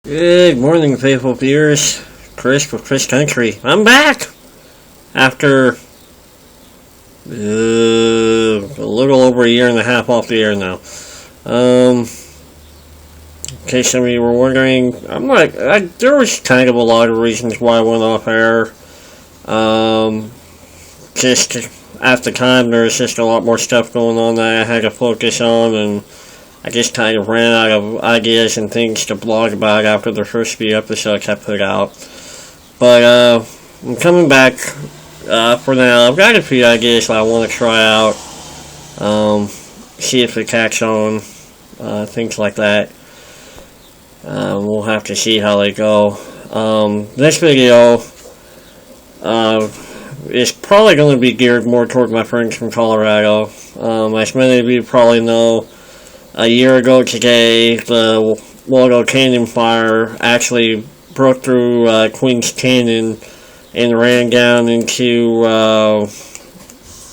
Good morning, faithful viewers. Chris with Chriscountry. I'm back after a little over a year and a half off the air now. In case some of you were wondering, there was kind of a lot of reasons why I went off air. Just at the time, there was just a lot more stuff going on that I had to focus on, and I just kind of ran out of ideas and things to blog about after the first few episodes I put out. But I'm coming back for now. I've got a few ideas that I want to try out, see if they catch on, things like that. We'll have to see how they go. This video is probably going to be geared more toward my friends from Colorado. As many of you probably know, a year ago today, the Waldo Canyon Fire actually broke through Queens Canyon and ran down into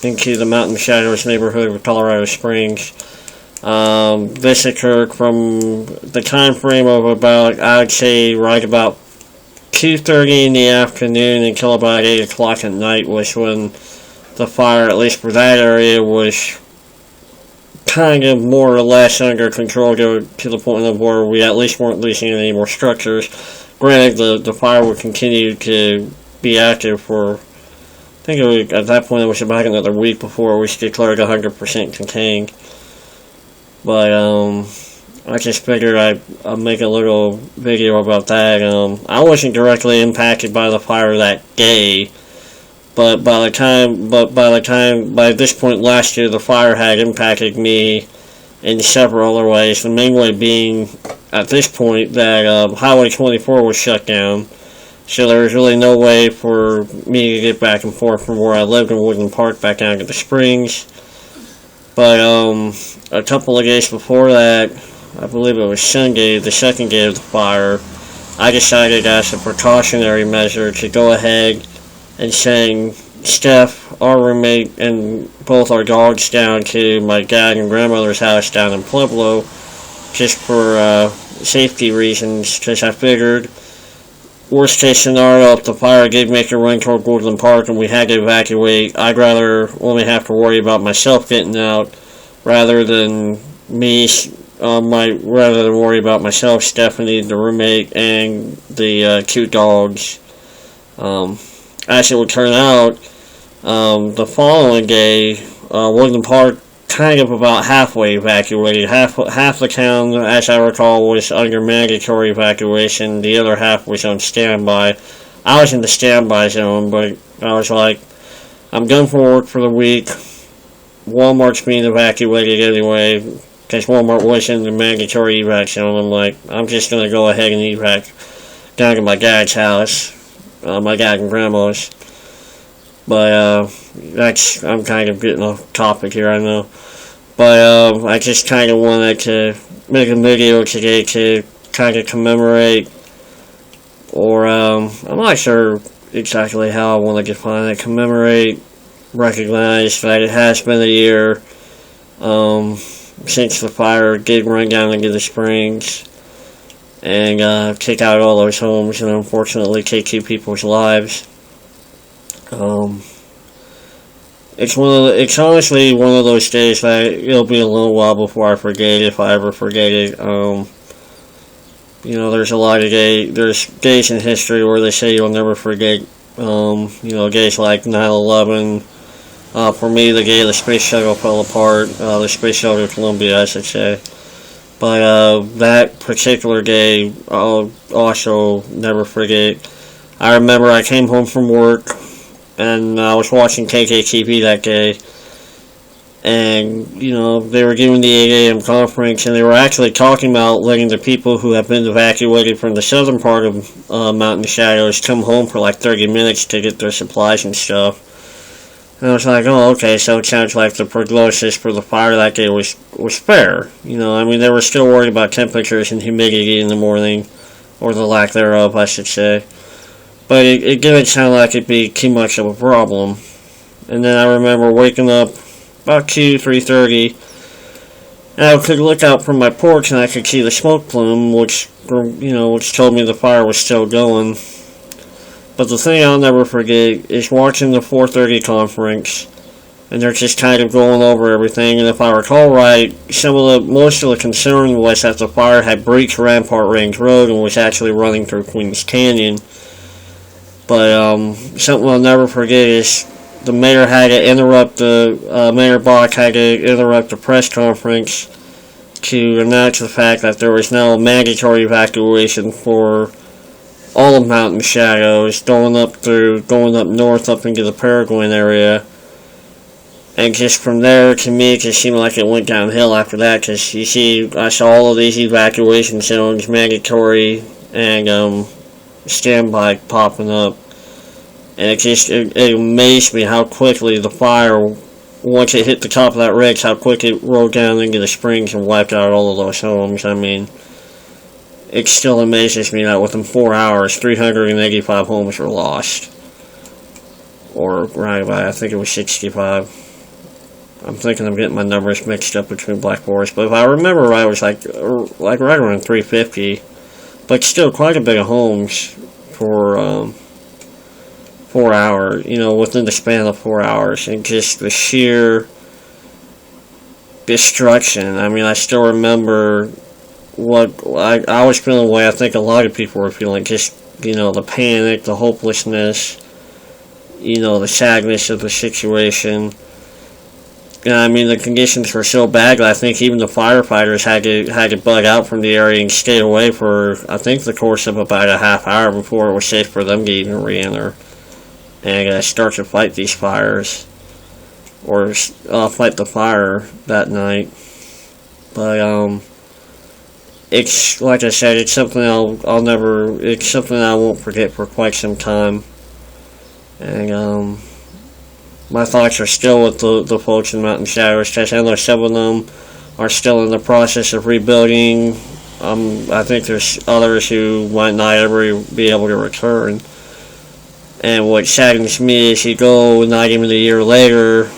the Mountain Shadows neighborhood of Colorado Springs. This occurred from the time frame of about, I would say, right about 2:30 in the afternoon until about 8 o'clock at night was when the fire, at least for that area, was kind of more or less under control to the point of where we at least weren't losing any more structures. Granted, the fire would continue to be active for, I think it was, at that point it was about another week before it was declared 100% contained. But I just figured I'd make a little video about that. I wasn't directly impacted by the fire that day. But by this point last year, the fire had impacted me in several other ways. The main way being, at this point, that Highway 24 was shut down. So there was really no way for me to get back and forth from where I lived in Woodland Park back down to the Springs. But a couple of days before that, I believe it was Sunday, the second day of the fire, I decided as a precautionary measure to go ahead and send Steph, our roommate, and both our dogs down to my dad and grandmother's house down in Pueblo, just for safety reasons, because I figured, worst case scenario, if the fire did make a run toward Woodland Park and we had to evacuate, I'd rather only have to worry about myself getting out, rather than worry about myself, Stephanie, the roommate, and the two dogs. As it would turn out, the following day, Woodland Park kind of about halfway evacuated. Half the town, as I recall, was under mandatory evacuation. The other half was on standby. I was in the standby zone, but I was like, I'm done for work for the week. Walmart's being evacuated anyway, because Walmart was in the mandatory evac zone. I'm like, I'm just going to go ahead and evac down to my dad's house. My dad and grandma's. But I'm kind of getting off topic here, I know. But I just kind of wanted to make a video today to kind of commemorate, or I'm not sure exactly how I want to define it. Commemorate, recognize that it has been a year since the fire did run down into the Springs and take out all those homes and unfortunately take two people's lives. It's honestly one of those days that it'll be a little while before I forget, if I ever forget it. There's a lot of there's days in history where they say you'll never forget. Days like 9/11. For me, the day the space shuttle fell apart, the space shuttle to Columbia, I should say. But that particular day, I'll also never forget. I remember I came home from work, and I was watching KKTV that day, and, they were giving the 8 a.m. conference, and they were actually talking about letting the people who have been evacuated from the southern part of Mountain Shadows come home for like 30 minutes to get their supplies and stuff. And I was like, oh, okay, so it sounds like the prognosis for the fire that day was fair. They were still worried about temperatures and humidity in the morning, or the lack thereof, I should say. But it didn't sound like it'd be too much of a problem. And then I remember waking up about 3:30, And I could look out from my porch and I could see the smoke plume, which told me the fire was still going. But the thing I'll never forget is watching the 4:30 conference, and they're just kind of going over everything. And if I recall right, most of the concern was that the fire had breached Rampart Range Road and was actually running through Queens Canyon. But something I'll never forget is the mayor had to interrupt Mayor Bach had to interrupt the press conference to announce the fact that there was now a mandatory evacuation for all of Mountain Shadows, going up north up into the Peregrine area. And just from there, to me, it just seemed like it went downhill after that, because you see, I saw all of these evacuation zones, mandatory and standby, popping up. And it amazed me how quickly the fire, once it hit the top of that ridge, how quick it rolled down into the springs and wiped out all of those homes. I mean, it still amazes me that within 4 hours, 385 homes were lost. Or, right about, I think it was 65. I'm thinking I'm getting my numbers mixed up between Black Forest. But if I remember right, it was like right around 350. But still quite a bit of homes for 4 hours, within the span of 4 hours. And just the sheer destruction. I mean, I still remember what I was feeling the way I think a lot of people were feeling. Just, the panic, the hopelessness, the sadness of the situation. I mean, the conditions were so bad that I think even the firefighters had to bug out from the area and stay away for, I think, the course of about a half hour before it was safe for them to even re-enter and start to fight these fires, or fight the fire that night. But it's, like I said, it's something it's something I won't forget for quite some time. And my thoughts are still with the folks in Mountain Shadows, because I know some of them are still in the process of rebuilding. I think there's others who might not ever be able to return. And what saddens me is you go not even a year later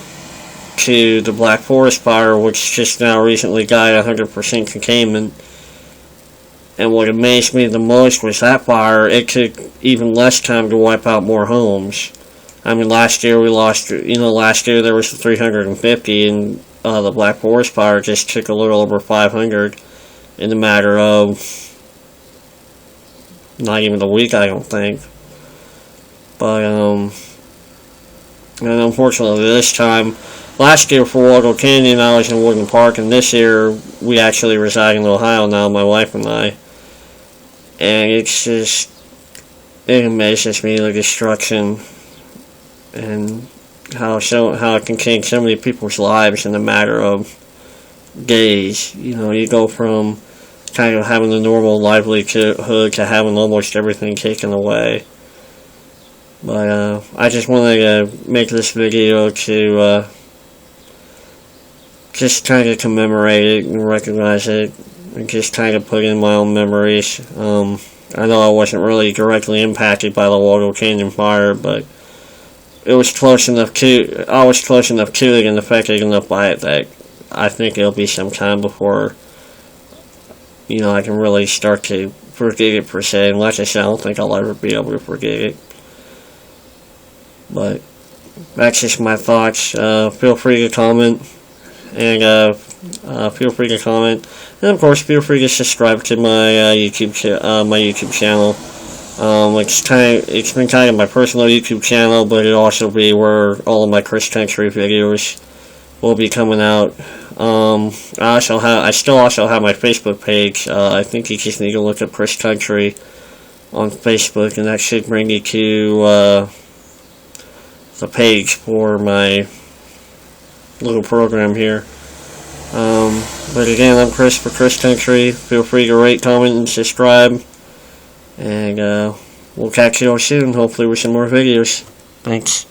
to the Black Forest fire, which just now recently got 100% containment. And what amazed me the most was that fire, it took even less time to wipe out more homes. I mean, last year we lost, last year there was 350, and the Black Forest fire just took a little over 500 in a matter of not even a week, I don't think. But, and unfortunately this time, last year for Waldo Canyon I was in Woodland Park, and this year we actually reside in Ohio now, my wife and I. And it's just, it amazes me, the destruction and how it can change so many people's lives in a matter of days. You go from kind of having a normal livelihood to having almost everything taken away. But I just wanted to make this video to just kind of commemorate it and recognize it, and just kind of put in my own memories. I know I wasn't really directly impacted by the Waldo Canyon fire, but I was close enough to it and affected enough by it that I think it'll be some time before, I can really start to forget it per se. And like I said, I don't think I'll ever be able to forget it. But that's just my thoughts. Feel free to comment, and feel free to comment, and of course, feel free to subscribe to my YouTube channel. It's been kind of my personal YouTube channel, but it'll also be where all of my Chriscountry videos will be coming out. I still also have my Facebook page. I think you just need to look up Chriscountry on Facebook, and that should bring you to the page for my little program here. But again, I'm Chris for Chriscountry. Feel free to rate, comment, and subscribe. And we'll catch you all soon, hopefully with some more videos. Thanks.